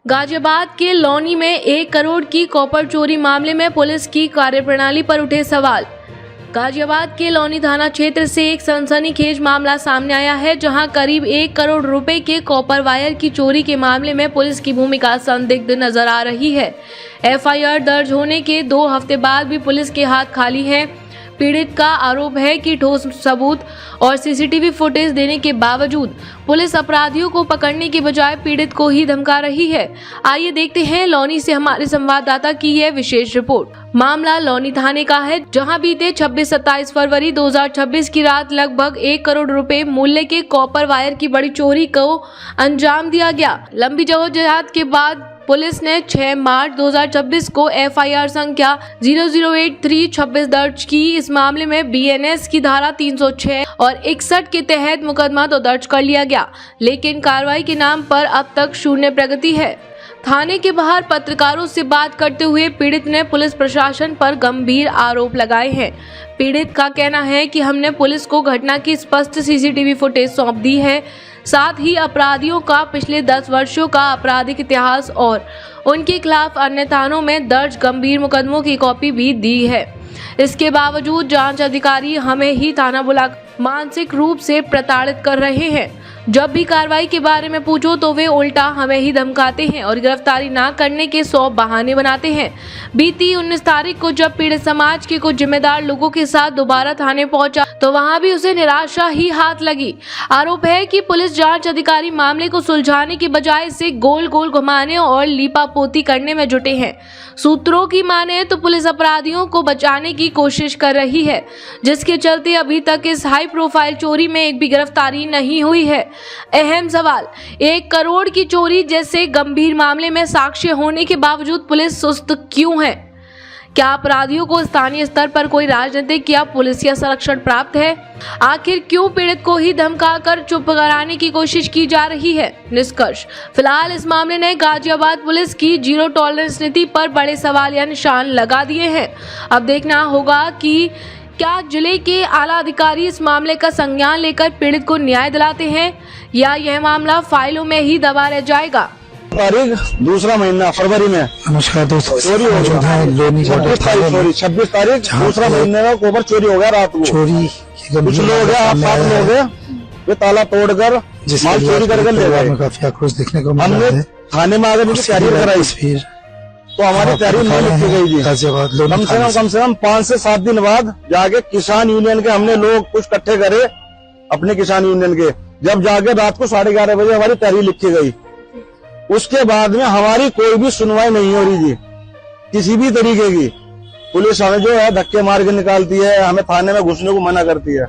गाजियाबाद के लौनी में 1 करोड़ की कॉपर चोरी मामले में पुलिस की कार्यप्रणाली पर उठे सवाल। गाजियाबाद के लौनी थाना क्षेत्र से एक सनसनीखेज मामला सामने आया है, जहां करीब 1 करोड़ रुपए के कॉपर वायर की चोरी के मामले में पुलिस की भूमिका संदिग्ध नजर आ रही है। एफआईआर दर्ज होने के 2 हफ्ते बाद भी पुलिस के हाथ खाली हैं। पीड़ित का आरोप है कि ठोस सबूत और सीसीटीवी फुटेज देने के बावजूद पुलिस अपराधियों को पकड़ने के बजाय पीड़ित को ही धमका रही है। आइए देखते हैं लौनी से हमारे संवाददाता की यह विशेष रिपोर्ट। मामला लौनी थाने का है, जहां बीते 26-27 फरवरी 2026 की रात लगभग 1 करोड़ रुपए मूल्य के कॉपर वायर की बड़ी चोरी को अंजाम दिया गया। लंबी जद्दोजहद के बाद पुलिस ने 6 मार्च 2026 को एफआईआर संख्या 008326 दर्ज की। इस मामले में बीएनएस की धारा 306 और 61 के तहत मुकदमा तो दर्ज कर लिया गया, लेकिन कार्रवाई के नाम पर अब तक शून्य प्रगति है। थाने के बाहर पत्रकारों से बात करते हुए पीड़ित ने पुलिस प्रशासन पर गंभीर आरोप लगाए हैं। पीड़ित का कहना है कि हमने पुलिस को घटना की स्पष्ट सीसीटीवी फुटेज सौंप दी है, साथ ही अपराधियों का पिछले 10 वर्षों का आपराधिक इतिहास और उनके खिलाफ अन्य थानों में दर्ज गंभीर मुकदमों की कॉपी भी दी है। इसके बावजूद जांच अधिकारी हमें ही थाना बुलाकर मानसिक रूप से प्रताड़ित कर रहे हैं। जब भी कार्रवाई के बारे में पूछो तो वे उल्टा हमें ही धमकाते हैं और गिरफ्तारी ना करने के 100 बहाने बनाते हैं। बीती 19 तारीख को जब पीड़ित समाज के कुछ जिम्मेदार लोगों के साथ दोबारा थाने पहुंचा तो वहां भी उसे निराशा ही हाथ लगी। आरोप है कि पुलिस जांच अधिकारी मामले को सुलझाने के बजाय इसे गोल गोल घुमाने और लीपापोती करने में जुटे हैं। सूत्रों की माने तो पुलिस अपराधियों को बचाने की कोशिश कर रही है, जिसके चलते अभी तक इस हाई प्रोफाइल चोरी में एक भी गिरफ्तारी नहीं हुई है। अहम सवाल, 1 करोड़ की चोरी जैसे गंभीर मामले में साक्ष्य होने के बावजूद पुलिस सुस्त क्यों है? क्या अपराधियों को स्थानीय स्तर पर कोई राजनीतिक या पुलिसिया संरक्षण प्राप्त है? आखिर क्यों पीड़ित को ही धमकाकर चुप कराने की कोशिश की जा रही है? निष्कर्ष, फिलहाल इस मामले ने गाजियाबाद पुलिस की जीरो टॉलरेंस नीति पर बड़े सवाल या निशान लगा दिए हैं। अब देखना होगा कि क्या जिले के आला अधिकारी इस मामले का संज्ञान लेकर पीड़ित को न्याय दिलाते हैं या यह मामला फाइलों में ही दबा रह जाएगा। तारीख 2 महीना फरवरी में नमस्कार दोस्तों, चोरी हो गया। 26 तारीख 2 महीने का कोबर चोरी हो गया। रात को चोरी कुछ लोग 7 लोग वे ताला तोड़कर माल चोरी करके ले गए। काफी आक्रोश देखने को मिला हमने है। थाने में आगे तैयारी कराई, फिर तो हमारी तैयारी नहीं लिखी गई थी। कम से कम 5 से 7 दिन बाद जाके किसान यूनियन के हमने लोग कुछ इकट्ठे करे अपने किसान यूनियन के, जब जाके रात को 11:30 बजे हमारी तैयारी लिखी गई। उसके बाद में हमारी कोई भी सुनवाई नहीं हो रही थी किसी भी तरीके की। पुलिस हमें जो है धक्के मार के निकालती है, हमें थाने में घुसने को मना करती है।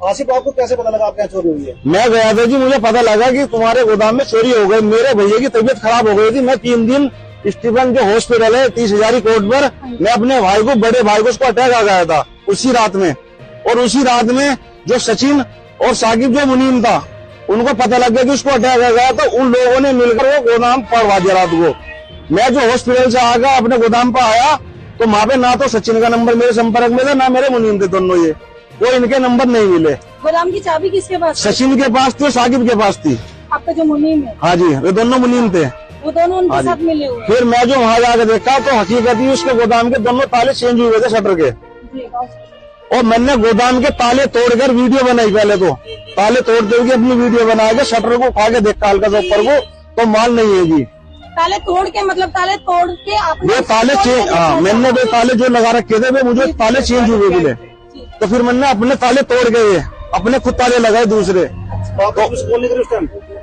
आसिफ, आपको कैसे पता लगा आपके यहाँ चोरी हुई है? मैं गया था जी, मुझे पता लगा कि तुम्हारे गोदाम में चोरी हो गई। मेरे भैया की तबीयत खराब हो गई थी। मैं 3 दिन स्टीफन जो हॉस्पिटल है 30,000 कोर्ट पर, मैं अपने भाई को, बड़े भाई को, उसको अटैक आ गया था उसी रात में। और उसी रात में जो सचिन और साकिब जो मुनीम था, उनको पता लग गया कि उसको अटैक आ गया, तो उन लोगों ने मिलकर वो गोदाम पड़वा दिया रात को। मैं जो हॉस्पिटल से आकर अपने गोदाम पर आया तो वहाँ पे ना तो सचिन का नंबर मेरे संपर्क में था, ना मेरे मुनीम थे। दोनों ये वो इनके नंबर नहीं मिले। गोदाम की चाबी किसके पास? सचिन के पास थी, साकिब के पास थी। आपका जो मुनीम है? हाँ जी, वे दोनों मुनीम थे। वो दोनों उनके साथ मिले हुए? फिर मैं जो वहाँ जाकर देखा तो हकीकत ही उसके गोदाम के दोनों ताले चेंज हुए थे शटर के। और मैंने गोदाम के ताले तोड़कर वीडियो बनाई। पहले तो ताले तोड़ते हुए अपनी वीडियो बना के शटर को उठा के देखा हल्का सा ऊपर को, तो माल नहीं है जी। ताले तोड़ के मतलब ताले तोड़ के आपने वो ताले चेंज, हाँ, मैंने वो ताले जो लगा रखे थे वे मुझे ताले चेंज हुए मिले, तो फिर मैंने अपने ताले तोड़ गए, अपने खुद ताले लगाए दूसरे।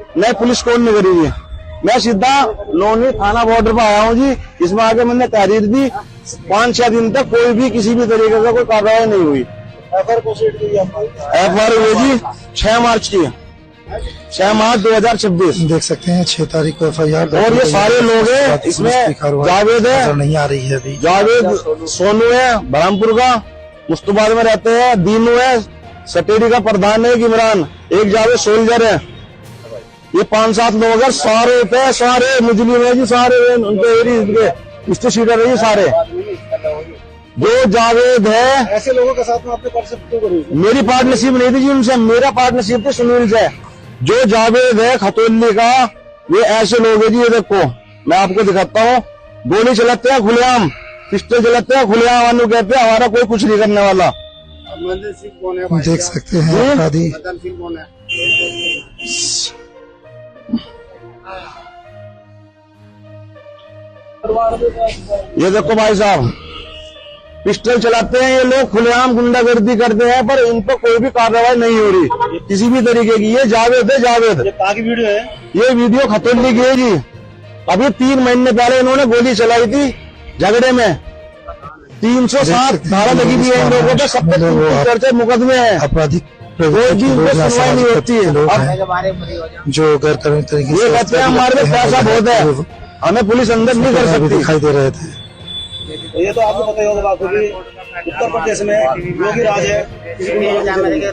नहीं, पुलिस कॉल नहीं करी जी। मैं सीधा लोनी थाना बॉर्डर पर आया हूँ जी। इसमें आगे मैंने तहरीर दी। 5-6 दिन तक कोई भी किसी भी तरीके का कोई कार्रवाई नहीं हुई। एफआईआर हुई जी 6 मार्च की, 6 मार्च 2026। देख सकते हैं 6 तारीख को एफआईआर। और ये सारे लोग हैं, इसमें जावेद है, नहीं आ रही है अभी। जावेद सोनू है बरहमपुर का, मुस्तफाबाद में रहते हैं। दीनू है, सटेरी का प्रधान है इमरान, एक जावेद सोल्जर है। ये 5-7 लोग हैं, सारे पे सारे मुजरिम है जी, सारे उनके सीटर है जी सारे। जो जावेद है, ऐसे लोगों के साथ में आपने पार्टनरशिप क्यों करी? मेरी पार्टनरशिप नहीं थी जी उनसे, मेरा पार्टनरशिप थी सुनील से। जो जावेद है खतौली का, ये ऐसे लोग हैं जी, ये देखो मैं आपको दिखाता हूँ, गोली चलाते हैं खुलेआम, पिस्टल चलाते हैं खुलेआम, वालों कहते हैं हमारा कोई कुछ नहीं करने वाला। मंदिर सिंह कौन है? देख सकते हैं अपराधी। मदन सिंह कौन है? ये देखो भाई साहब, पिस्टल चलाते हैं ये लोग, खुलेआम गुंडागर्दी करते हैं, पर इन पर कोई भी कार्रवाई नहीं हो रही किसी भी तरीके की। ये जावेद है, जावेद। ये कहाँ की वीडियो है? ये वीडियो खतौली की है जी। अभी 3 महीने पहले इन्होंने गोली चलाई थी झगड़े में, 307 धारा लगी हुई है इन लोगों पे, सब पे चर्चा मुकदमे हैं, आपराधिक कोई भी इनको सुनवाई नहीं होती है। अब जो गैर कानूनी तरीके ये कहते हैं हमारे पे पैसा बहुत है, हमें पुलिस अंदर नहीं कर सकती। दिखाई दे रहे थे। तो ये तो आपको पता ही होगा बापू की उत्तर प्रदेश में योगी राज है, किसी को नहीं चल रही है।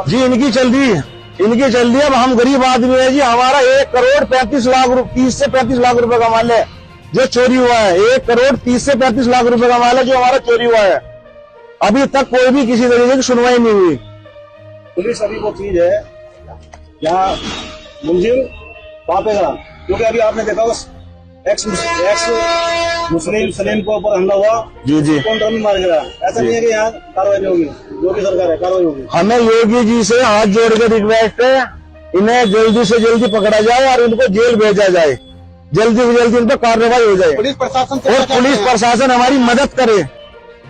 जी इनकी चल रही है, इनकी चल रही है। अब हम गरीब आदमी है जी, हमारा 1 करोड़ 35 लाख 30 से 35 लाख रुपए का माल है जो चोरी हुआ है। 1 करोड़ 30 से 35 लाख रुपए का माल है जो हमारा चोरी हुआ है। अभी तक कोई भी किसी तरीके की सुनवाई नहीं हुई। पुलिस अभी वो चीज है जहाँ मुलजिम पापेगा, क्योंकि अभी आपने देखा उस एक्स मुस्लिम सलीम को ऊपर हमला हुआ, जी जी, कौन ड्रम मार गया। ऐसा नहीं है कि यहाँ कार्रवाई नहीं होगी, योगी सरकार है, कार्रवाई होगी। हमें योगी जी से हाथ जोड़ के रिक्वेस्ट है, इन्हें जल्दी से जल्दी पकड़ा जाए और इनको जेल भेजा जाए, जल्दी से जल्दी इन पर कार्रवाई हो जाए। पुलिस प्रशासन और पुलिस प्रशासन हमारी मदद करे।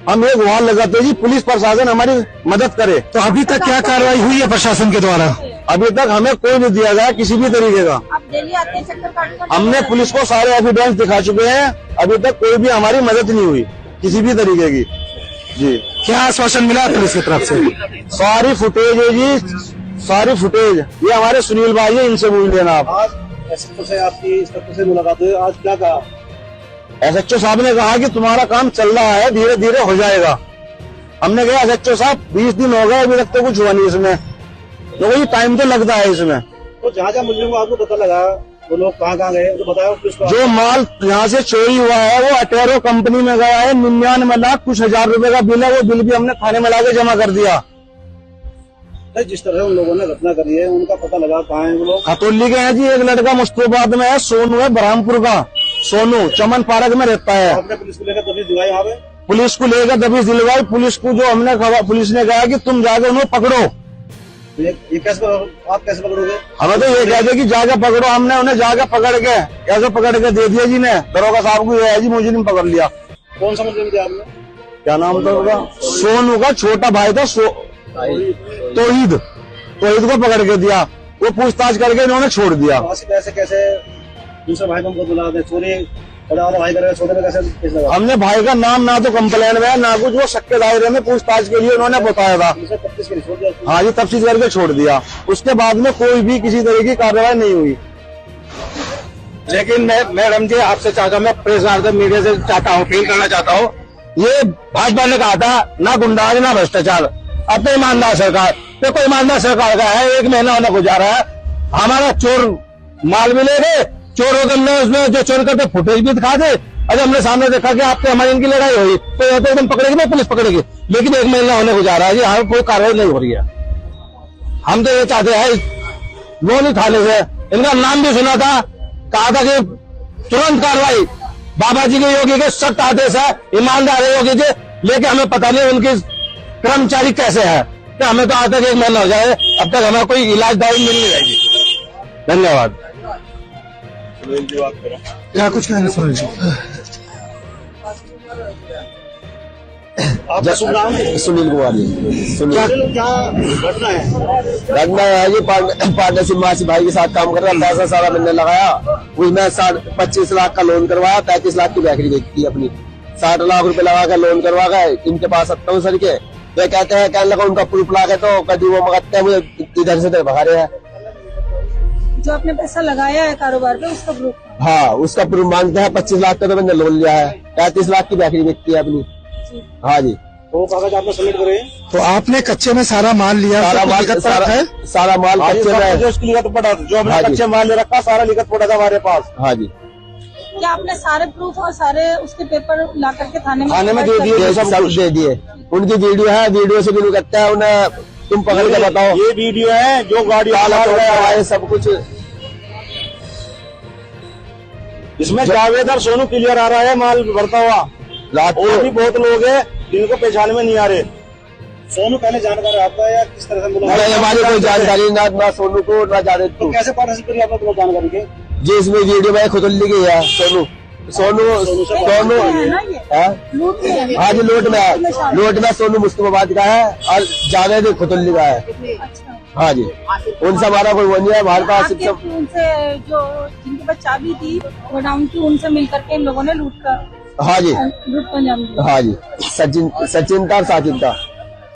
हम एक गुहार लगाते हैं जी, पुलिस प्रशासन हमारी मदद करे। तो अभी तक क्या कार्रवाई हुई है प्रशासन के द्वारा? अभी तक हमें कोई नहीं दिया गया किसी भी तरीके का। आप डेली आते हैं चक्कर काटकर? हमने पुलिस को सारे एविडेंस दिखा चुके हैं, अभी तक कोई भी हमारी मदद नहीं हुई किसी भी तरीके की। जी क्या आश्वासन मिला है पुलिस की तरफ से? सारी फुटेज है जी, सारी फुटेज। ये हमारे सुनील भाई है, इनसे पूछ लेना आप। आज एसएचओ से आपकी इंस्पेक्टर से मुलाकात हुई, आज क्या कहा? एसएचओ साहब ने कहा कि तुम्हारा काम चल रहा है, धीरे धीरे हो जाएगा। हमने कहा एसएचओ साहब 20 दिन हो गए, अभी तक तो कुछ हुआ नहीं इसमें, तो वही टाइम तो लगता है इसमें। तो जहाँ जहाँ मुलजिम को आपको पता लगा वो लोग कहाँ कहाँ गए तो बताया पुलिस को? जो माल यहाँ से चोरी हुआ है वो अटेरो कंपनी में गया है, 99 लाख कुछ हजार रुपए का बिल है, वो बिल भी हमने थाने में लाके जमा कर दिया। जिस तरह उन लोगों ने घटना करी है उनका पता लगा कहाँ है वो लोग? खतौली के हैं जी। एक लड़का मुस्तफाबाद में है, सोनू है बरहमपुर का, सोनू चमन पार्क में रहता है। आपने पुलिस को लेकर तभी दिखाई वहाँ पे? पुलिस को लेकर दबिश दिलवाई। पुलिस को जो हमने पुलिस ने कहा कि तुम जाकर उन्हें पकड़ो। ये कैसे आप कैसे पकड़ोगे? हमें तो ये कहते कि जाके पकड़ो, हमने उन्हें जाके पकड़ के कैसे पकड़ के दे दिया जी ने, दरोगा साहब को ये है जी, मुझे नहीं पकड़ लिया। कौन सा मुलजिम दिया आपने? क्या नाम था उसका? सोनू का छोटा भाई था तोहीद को पकड़ के दिया, वो पूछताछ करके इन्होंने छोड़ दिया। कैसे कैसे दूसरे भाई को हमको बुला दे, चोरी बड़ा वाला भाई करेगा, छोटे में कैसे लगा? हमने भाई का नाम ना तो कंप्लेन में ना कुछ, वो सक्के दायरे में पूछताछ के लिए उन्होंने बताया था। तफ्तीश के लिए छोड़ दिया? हाँ जी, तफ्तीश करके छोड़ दिया। उसके बाद में कोई भी किसी तरह की कार्रवाई नहीं हुई। लेकिन मैं मैडम जी आपसे चाहता हूँ, मैं प्रेस मीडिया से चाहता हूँ, अपील करना चाहता हूँ, ये भाजपा ने कहा था ना गुंडाराज ना भ्रष्टाचार, अब तो ईमानदार सरकार, तो कोई ईमानदार सरकार का है। 1 महीना होने को जा रहा है, हमारा चोर माल मिलेगा, चोरों के हमने उसमें जो चोर करते फुटेज भी दिखा दे, अगर हमने सामने देखा कि आपसे हमारी इनकी लड़ाई हुई तो ये तो एकदम पकड़ेगी ना, पुलिस पकड़ेगी। लेकिन 1 महीना होने को जा रहा है जी, यहाँ कोई कार्रवाई नहीं हो रही है। हम तो ये चाहते हैं लोनी थाने से, इनका नाम भी सुना था, कहा था कि तुरंत कार्रवाई, बाबा जी के योगी के सख्त आदेश है, ईमानदार है योगी जी, लेकिन हमें पता नहीं उनकी कर्मचारी कैसे है। तो हमें तो आज तक 1 महीना हो जाए, अब तक हमें कोई इलाज दवाई मिल नहीं रहेगी। धन्यवाद। क्या कुछ कहना सुनील जी? आपका शुभ नाम? सुनील कुमार जी। क्या घटना है? रखना है जी, पार्टनरशिप मासी भाई के साथ काम कर रहा, पैसा सारा मैंने लगाया, उसमें 25 लाख का लोन करवाया, 35 लाख की बैकरी देखी अपनी, 60 लाख रुपए लगा कर लोन करवा गए। इनके पास 27 सर के, वे कहते हैं कहने लगा उनका प्रूफ ला के, तो कभी वो मगते हैं मुझे इधर से भगा रहे हैं। जो आपने पैसा लगाया है कारोबार पे उसका प्रूफ? हाँ, उसका प्रूफ मांगते हैं। 25 लाख का तो मैंने लोन लिया है, 35 लाख की बैकरी बिकती है अपनी। हाँ जी। वो कागज आपने सबमिट करे? तो आपने कच्चे में सारा माल लिया? सारा माल है? सारा माल कच्चे में, जो उसकी लिखत पड़ा, जो हमने हाँ जी। कच्चे माल ले रखा सारा लिखत पड़ा था हमारे पास। हाँ जी। क्या आपने सारे प्रूफ और सारे उसके पेपर ला करके थाने में दे दिए, सब दे दिए। उनकी वीडियो है, वीडियो से भी कहता है उन्हें तुम पकड़ के बताओ। ये वीडियो है जो गाड़ी सब कुछ इसमें जावेद और सोनू क्लियर आ रहा है माल भरता हुआ। रात और भी को बहुत लोग हैं जिनको पहचान में नहीं आ रहे। सोनू पहले जानकार है आपका या किस तरह से मिला? नहीं, हमारी कोई जानकारी ना सोनू को ना जावेद तो को। कैसे पार्टनरशिप करी आपने तुम्हें जानकारी के? जी इसमें वीडियो में खुदुल्ली की है सोनू सोनू सोनू है ना ये हाँ लूट में है। हाँ जी लोट में सोनू मुस्तफाबाद का है और जावेद खुदुल्ली का है। अच्छा हाँ जी उनसे हमारा कोई वो नहीं है, हमारे पास आपके सिर्फ उनसे जो जिनके पास चाबी थी गोडाउन की उनसे मिल करके इन लोगों ने लूट का हाँ जी लूट को अंजाम दिया। हाँ जी सचिन था और साकिब था।